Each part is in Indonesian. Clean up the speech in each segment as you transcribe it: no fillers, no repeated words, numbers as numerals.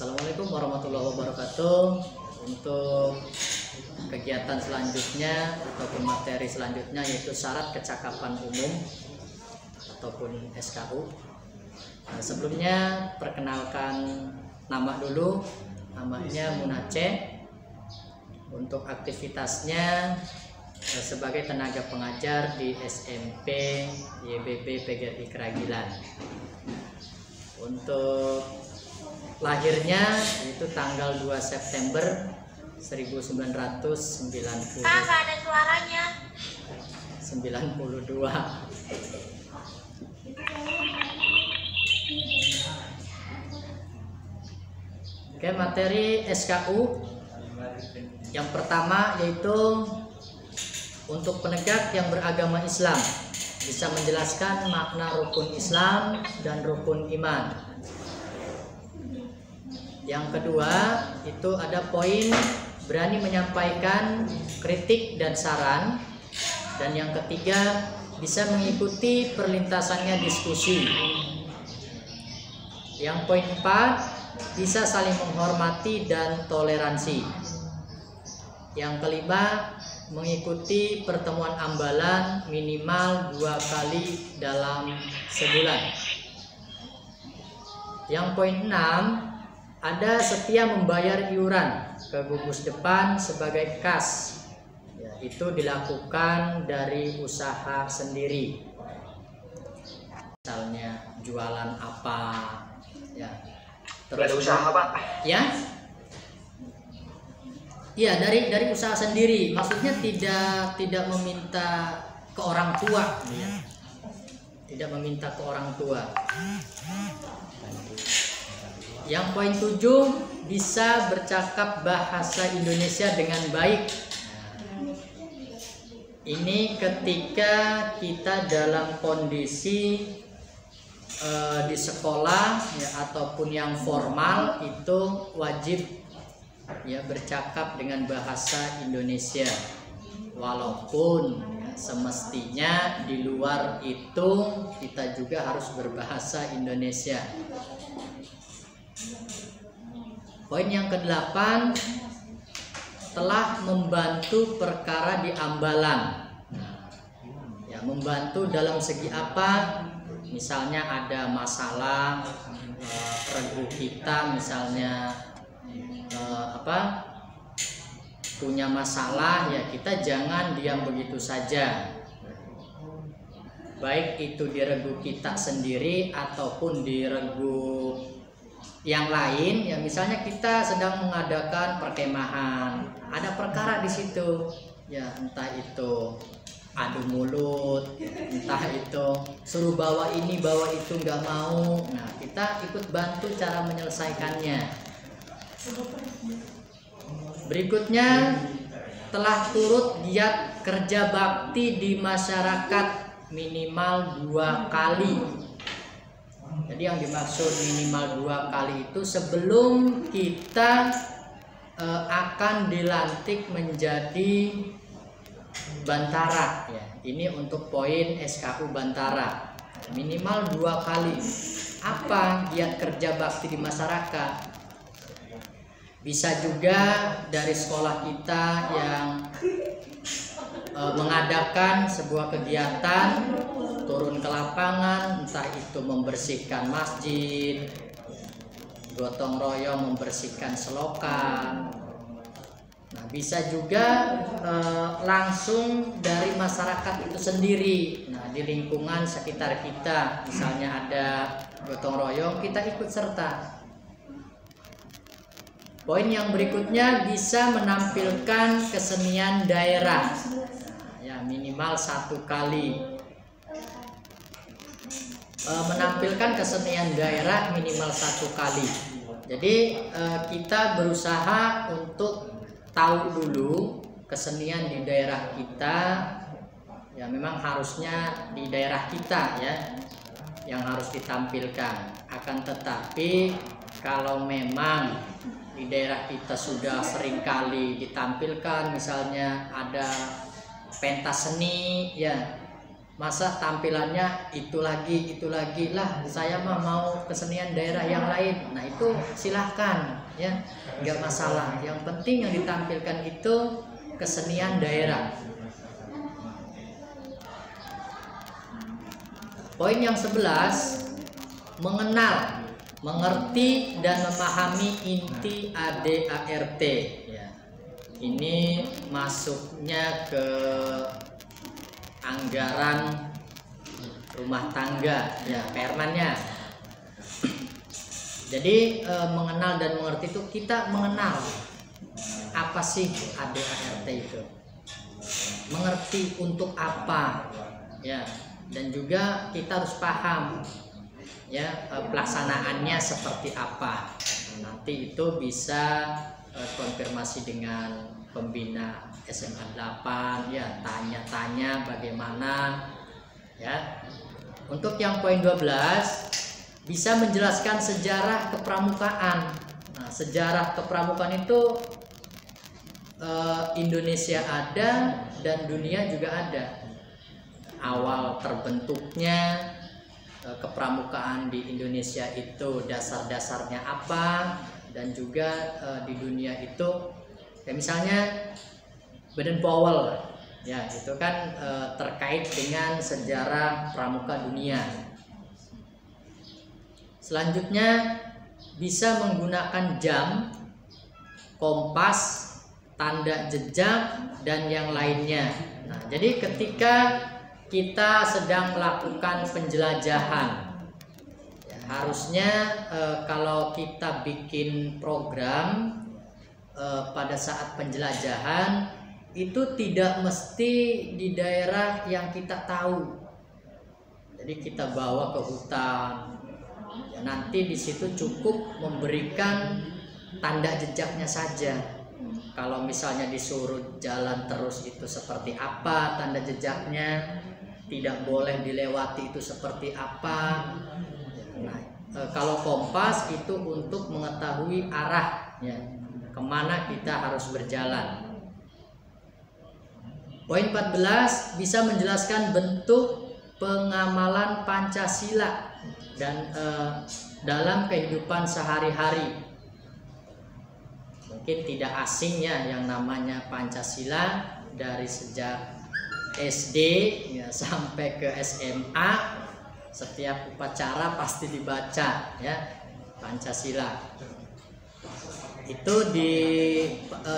Assalamualaikum warahmatullahi wabarakatuh. Untuk kegiatan selanjutnya ataupun materi selanjutnya yaitu syarat kecakapan umum ataupun SKU. Sebelumnya perkenalkan nama dulu, namanya Munaceh. Untuk aktivitasnya sebagai tenaga pengajar di SMP YBB PGRI Keragilan. Untuk lahirnya itu tanggal 2 September 1992. Ada suaranya. Oke, materi SKU yang pertama yaitu untuk penegak yang beragama Islam, bisa menjelaskan makna rukun Islam dan rukun iman. Yang kedua itu ada poin berani menyampaikan kritik dan saran. Dan yang ketiga bisa mengikuti perlintasannya diskusi. Yang poin 4 bisa saling menghormati dan toleransi. Yang kelima mengikuti pertemuan ambalan minimal 2 kali dalam sebulan. Yang poin 6 ada setia membayar iuran ke gugus depan sebagai kas. Ya, itu dilakukan dari usaha sendiri. Misalnya jualan apa, ya. Terus ada usaha Pak? Ya. Iya, dari usaha sendiri. Maksudnya tidak meminta ke orang tua, ya. Tidak meminta ke orang tua. Yang poin 7 bisa bercakap bahasa Indonesia dengan baik. Ini ketika kita dalam kondisi di sekolah ya, ataupun yang formal itu wajib ya bercakap dengan bahasa Indonesia. Walaupun ya, semestinya di luar itu kita juga harus berbahasa Indonesia. Poin yang ke-8 telah membantu perkara di ambalan. Ya, membantu dalam segi apa? Misalnya ada masalah regu kita, misalnya punya masalah, ya kita jangan diam begitu saja. Baik itu di regu kita sendiri ataupun di regu yang lain, ya misalnya kita sedang mengadakan perkemahan, ada perkara di situ, ya entah itu adu mulut, entah itu suruh bawa ini bawa itu nggak mau, nah kita ikut bantu cara menyelesaikannya. Berikutnya telah turut giat kerja bakti di masyarakat minimal 2 kali. Jadi yang dimaksud minimal 2 kali itu sebelum kita akan dilantik menjadi bantara ya. Ini untuk poin SKU bantara. Minimal 2 kali. Apa giat kerja bakti di masyarakat? Bisa juga dari sekolah kita yang mengadakan sebuah kegiatan turun ke lapangan, entah itu membersihkan masjid, gotong royong membersihkan selokan. Nah, bisa juga langsung dari masyarakat itu sendiri. Nah, di lingkungan sekitar kita, misalnya ada gotong royong, kita ikut serta. Poin yang berikutnya bisa menampilkan kesenian daerah. Ya, minimal 1 kali. Menampilkan kesenian daerah minimal 1 kali. Jadi kita berusaha untuk tahu dulu kesenian di daerah kita. Ya memang harusnya di daerah kita ya yang harus ditampilkan. Akan tetapi kalau memang di daerah kita sudah sering kali ditampilkan, misalnya ada pentas seni ya, masa tampilannya itu lagi lah, saya mah mau kesenian daerah yang lain. Nah itu silahkan ya, nggak masalah, yang penting yang ditampilkan itu kesenian daerah. Poin yang 11, mengenal, mengerti dan memahami inti ADART ya. Ini masuknya ke anggaran rumah tangga ya, permannya. Jadi mengenal dan mengerti itu kita mengenal apa sih ADART itu, mengerti untuk apa ya, dan juga kita harus paham ya pelaksanaannya seperti apa. Nanti itu bisa konfirmasi dengan pembina SMA 8 ya, tanya-tanya bagaimana ya. Untuk yang poin 12, bisa menjelaskan sejarah kepramukaan. Nah, sejarah kepramukaan itu Indonesia ada dan dunia juga ada. Awal terbentuknya kepramukaan di Indonesia itu dasar-dasarnya apa, dan juga di dunia itu ya, misalnya Baden Powell ya, itu kan terkait dengan sejarah pramuka dunia. Selanjutnya bisa menggunakan jam, kompas, tanda jejak dan yang lainnya. Nah, jadi ketika kita sedang melakukan penjelajahan, ya, harusnya kalau kita bikin program pada saat penjelajahan itu tidak mesti di daerah yang kita tahu. Jadi kita bawa ke hutan, ya, nanti di situ cukup memberikan tanda jejaknya saja. Kalau misalnya disuruh jalan terus itu seperti apa tanda jejaknya, tidak boleh dilewati itu seperti apa. Nah, kalau kompas itu untuk mengetahui arah ya, kemana kita harus berjalan. Poin 14, bisa menjelaskan bentuk pengamalan Pancasila dan dalam kehidupan sehari-hari. Mungkin tidak asing ya yang namanya Pancasila, dari sejak SD ya, sampai ke SMA, setiap upacara pasti dibaca ya Pancasila. Itu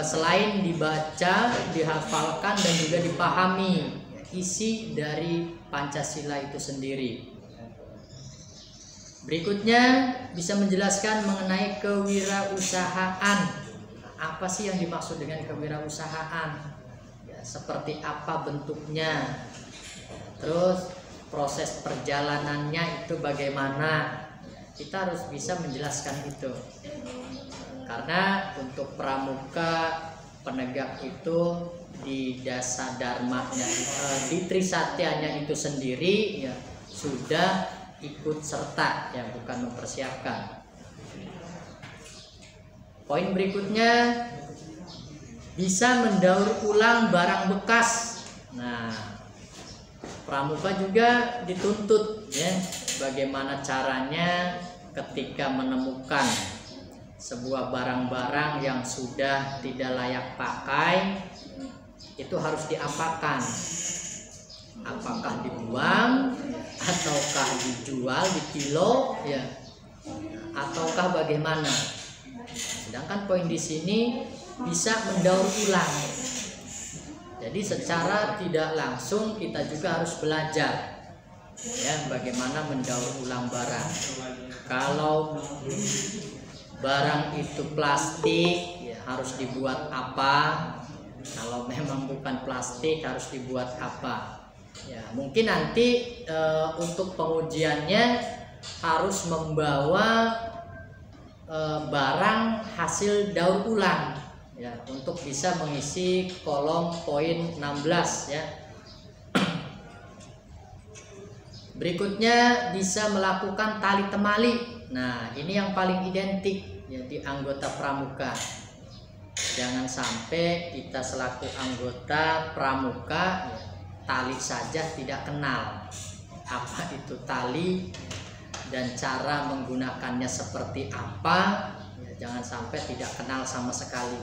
selain dibaca, dihafalkan dan juga dipahami isi dari Pancasila itu sendiri. Berikutnya bisa menjelaskan mengenai kewirausahaan. Apa sih yang dimaksud dengan kewirausahaan? Ya, seperti apa bentuknya? Terus proses perjalanannya itu bagaimana? Kita harus bisa menjelaskan itu. Karena untuk pramuka penegak itu di dasa dharmanya, di trisatyanya itu sendiri ya sudah ikut serta ya, bukan mempersiapkan. Poin berikutnya, bisa mendaur ulang barang bekas. Nah, pramuka juga dituntut ya, bagaimana caranya ketika menemukan sebuah barang-barang yang sudah tidak layak pakai, itu harus diapakan. Apakah dibuang ataukah dijual di kilo ya, ataukah bagaimana? Sedangkan poin di sini bisa mendaur ulang. Jadi secara tidak langsung kita juga harus belajar ya bagaimana mendaur ulang barang. Kalau barang itu plastik ya harus dibuat apa? Kalau memang bukan plastik harus dibuat apa? Ya, mungkin nanti untuk pengujiannya harus membawa barang hasil daur ulang ya, untuk bisa mengisi kolom poin 16 ya. Berikutnya bisa melakukan tali temali. Nah, ini yang paling identik ya di anggota pramuka. Jangan sampai kita selaku anggota pramuka ya, tali saja tidak kenal apa itu tali dan cara menggunakannya seperti apa, ya, jangan sampai tidak kenal sama sekali.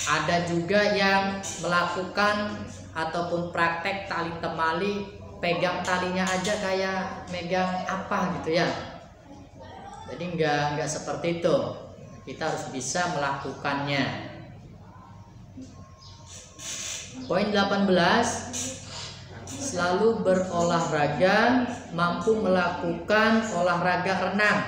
Ada juga yang melakukan ataupun praktek tali temali, pegang talinya aja kayak megang apa gitu ya. Jadi enggak seperti itu. Kita harus bisa melakukannya. Poin 18, selalu berolahraga, mampu melakukan olahraga renang.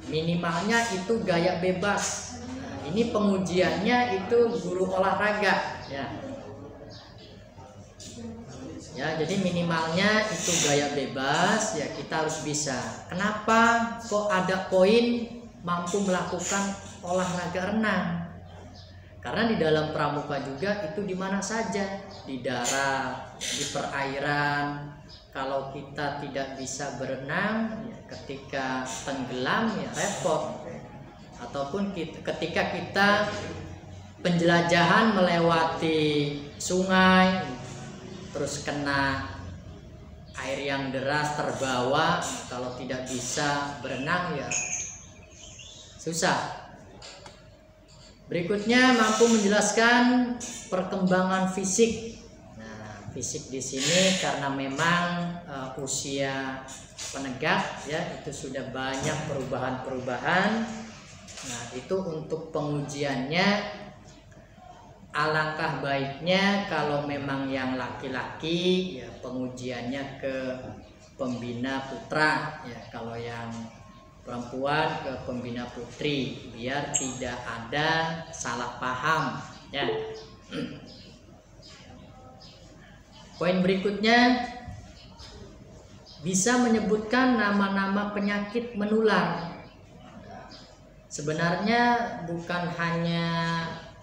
Minimalnya itu gaya bebas. Nah, ini pengujiannya itu guru olahraga ya. Ya, jadi minimalnya itu gaya bebas ya, kita harus bisa. Kenapa kok ada poin mampu melakukan olahraga renang? Karena di dalam pramuka juga itu di mana saja, di darat, di perairan. Kalau kita tidak bisa berenang, ya ketika tenggelam ya repot. Ataupun ketika kita penjelajahan melewati sungai, terus kena air yang deras terbawa, kalau tidak bisa berenang ya susah. Berikutnya mampu menjelaskan perkembangan fisik. Nah, fisik di sini karena memang usia penegak ya, itu sudah banyak perubahan-perubahan. Nah, itu untuk pengujiannya alangkah baiknya kalau memang yang laki-laki ya pengujiannya ke pembina putra ya, kalau yang perempuan ke pembina putri, biar tidak ada salah paham ya. Poin berikutnya, bisa menyebutkan nama-nama penyakit menular. Sebenarnya bukan hanya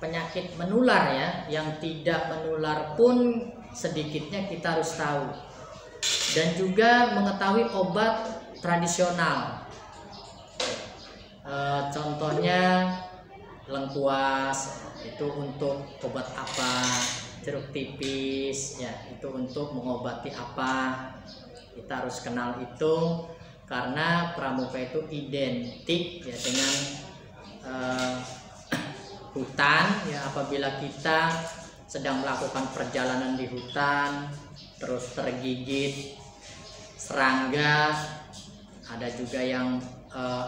penyakit menular ya, yang tidak menular pun sedikitnya kita harus tahu. Dan juga mengetahui obat tradisional. Contohnya lengkuas itu untuk obat apa, jeruk tipis ya itu untuk mengobati apa. Kita harus kenal itu karena pramuka itu identik ya dengan hutan ya. Apabila kita sedang melakukan perjalanan di hutan terus tergigit serangga, ada juga yang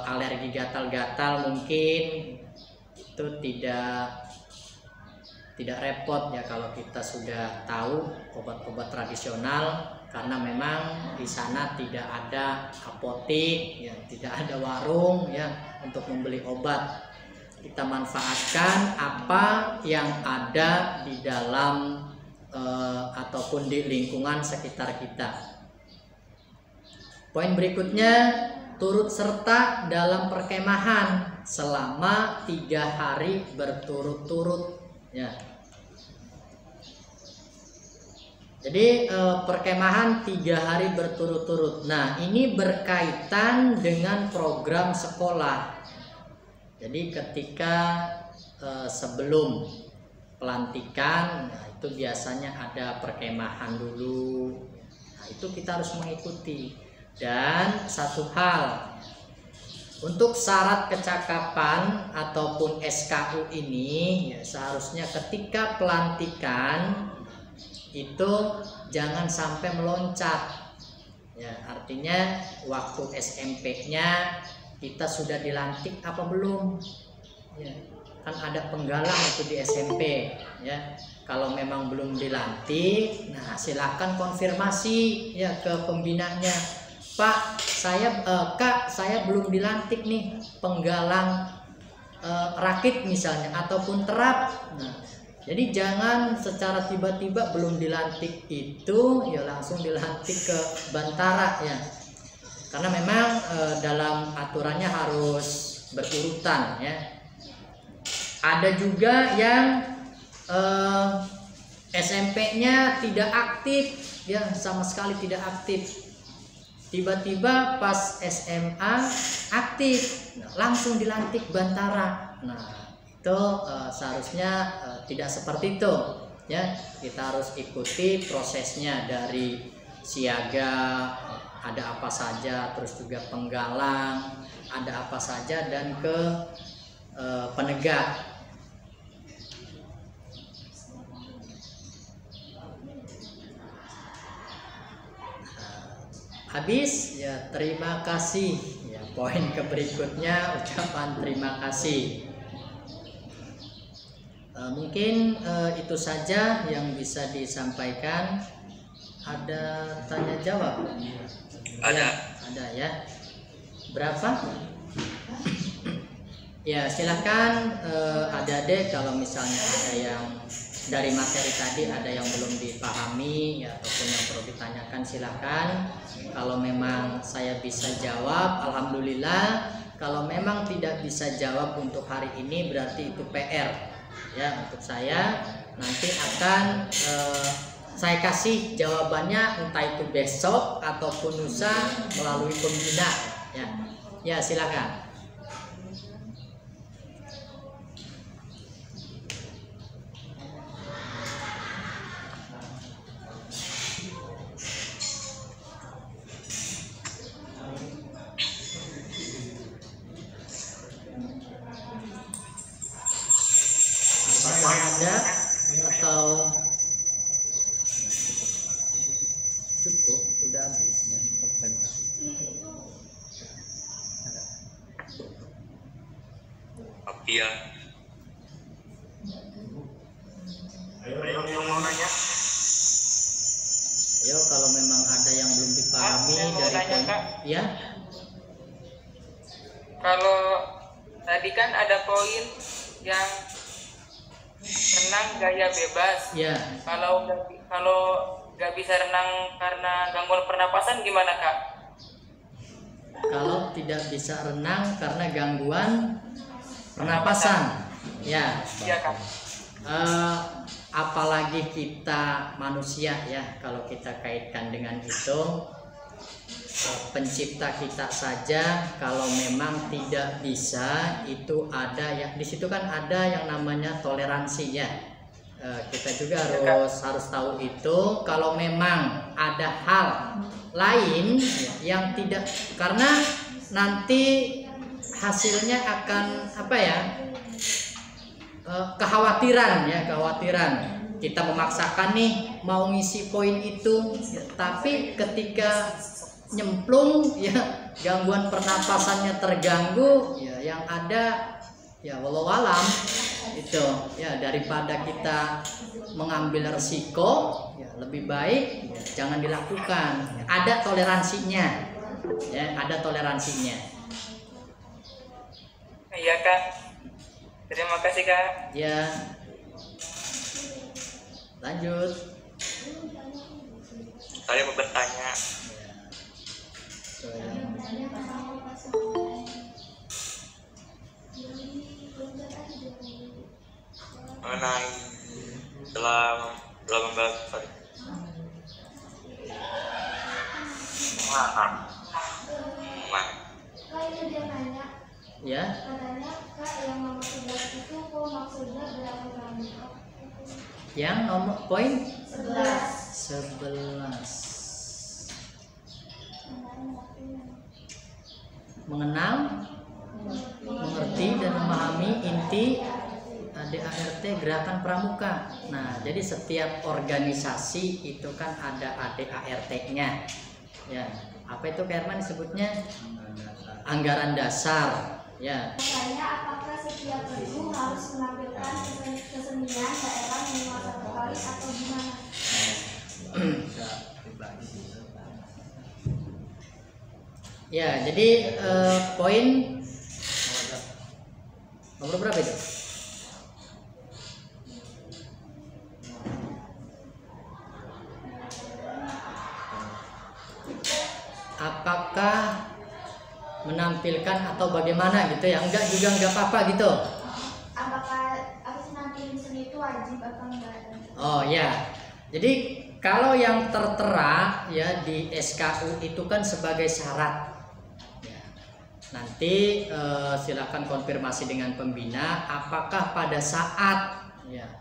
alergi gatal-gatal, mungkin itu tidak repot ya kalau kita sudah tahu obat-obat tradisional, karena memang di sana tidak ada apotek ya, tidak ada warung ya untuk membeli obat. Kita manfaatkan apa yang ada di dalam ataupun di lingkungan sekitar kita. Poin berikutnya, turut serta dalam perkemahan selama 3 hari berturut-turut ya. Jadi perkemahan 3 hari berturut-turut. Nah, ini berkaitan dengan program sekolah. Jadi ketika sebelum pelantikan, nah itu biasanya ada perkemahan dulu. Nah, itu kita harus mengikuti. Dan satu hal, untuk syarat kecakapan ataupun SKU ini ya, seharusnya ketika pelantikan itu jangan sampai meloncat ya, artinya waktu SMP-nya kita sudah dilantik apa belum ya, kan ada penggalang itu di SMP ya. Kalau memang belum dilantik, nah silakan konfirmasi ya ke pembinanya, Pak, Kak, saya belum dilantik nih penggalang rakit misalnya ataupun terap. Nah, jadi jangan secara tiba-tiba belum dilantik itu ya langsung dilantik ke bantara ya. Karena memang dalam aturannya harus berurutan ya. Ada juga yang SMP-nya tidak aktif ya, sama sekali tidak aktif. Tiba-tiba pas SMA aktif, langsung dilantik bantara. Nah, itu seharusnya tidak seperti itu. Ya, kita harus ikuti prosesnya dari siaga, ada apa saja, terus juga penggalang, ada apa saja, dan ke penegak. Habis ya, terima kasih ya. Poin ke berikutnya ucapan terima kasih. Mungkin itu saja yang bisa disampaikan. Ada tanya jawab? Ada. Ya, ada ya. Berapa? Ya, silakan adik-adik, kalau misalnya ada yang dari materi tadi ada yang belum dipahami ya, ataupun yang perlu ditanyakan, silakan. Kalau memang saya bisa jawab, alhamdulillah. Kalau memang tidak bisa jawab untuk hari ini, berarti itu PR ya untuk saya. Nanti akan saya kasih jawabannya, entah itu besok ataupun lusa melalui pembina ya. Ya, silakan. Ada atau cukup? Udah habis. Iya. Ayo yang mau nanya. Ayo, kalau memang ada yang belum dipahami dari poin, ya. Kalau tadi kan ada poin yang renang gaya bebas. Ya. Kalau nggak bisa renang karena gangguan pernapasan gimana, Kak? Kalau tidak bisa renang karena gangguan pernapasan, ya. Iya, Kak. Apalagi kita manusia ya, kalau kita kaitkan dengan itu, pencipta kita saja kalau memang tidak bisa, itu ada ya, di situ kan ada yang namanya toleransi ya. Kita juga harus tahu itu. Kalau memang ada hal lain yang tidak, karena nanti hasilnya akan apa ya, kekhawatiran ya, kekhawatiran kita memaksakan nih mau ngisi poin itu ya, tapi ketika nyemplung ya, gangguan pernapasannya terganggu ya, yang ada ya wallahualam itu ya, daripada kita mengambil resiko ya, lebih baik ya, jangan dilakukan. Ada toleransinya ya, ada toleransinya. Iya, Kak. Terima kasih, Kak. Ya, lanjut. Saya mau bertanya. Mengenai dalam membahas ya, katanya Kak, yang nomor 11 itu kok maksudnya berapa kali? yang nomor poin 11. Mengenal, mengerti dan memahami inti ADART, gerakan pramuka. Nah, jadi setiap organisasi itu kan ada ADART-nya. Ya, apa itu Kak Herman disebutnya? Anggaran dasar. Ya. Makanya apakah setiap guru harus menampilkan kesenian daerah minimal 1 kali atau gimana? Ya, jadi poin nomor berapa itu? Apakah menampilkan atau bagaimana gitu ya? Enggak juga enggak apa-apa gitu. Apakah nampilin seni itu wajib atau enggak? Oh ya. Jadi kalau yang tertera ya di SKU itu kan sebagai syarat. Ya. Nanti silakan konfirmasi dengan pembina apakah pada saat ya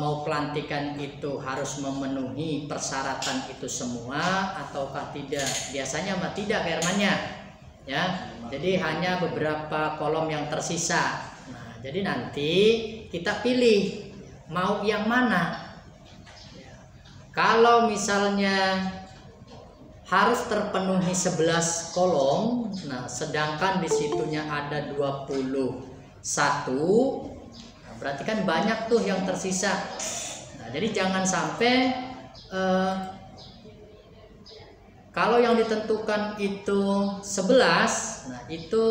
mau pelantikan itu harus memenuhi persyaratan itu semua ataukah tidak? Biasanya mah tidak Hermannya, ya. Jadi hanya beberapa kolom yang tersisa. Nah, jadi nanti kita pilih mau yang mana. Kalau misalnya harus terpenuhi 11 kolom, nah sedangkan di situnya ada 21, nah, berarti kan banyak tuh yang tersisa. Nah, jadi jangan sampai kalau yang ditentukan itu 11, nah itu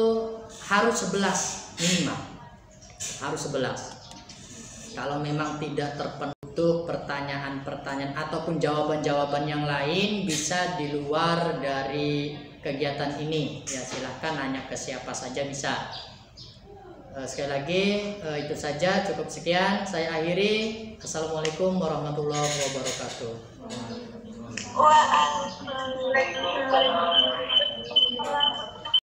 harus 11 minimal, harus 11. Kalau memang tidak terpenuhi pertanyaan-pertanyaan ataupun jawaban-jawaban yang lain bisa di luar dari kegiatan ini, ya silahkan nanya ke siapa saja bisa. Sekali lagi itu saja, cukup sekian saya akhiri. Assalamualaikum warahmatullahi wabarakatuh. Waalaikumsalam.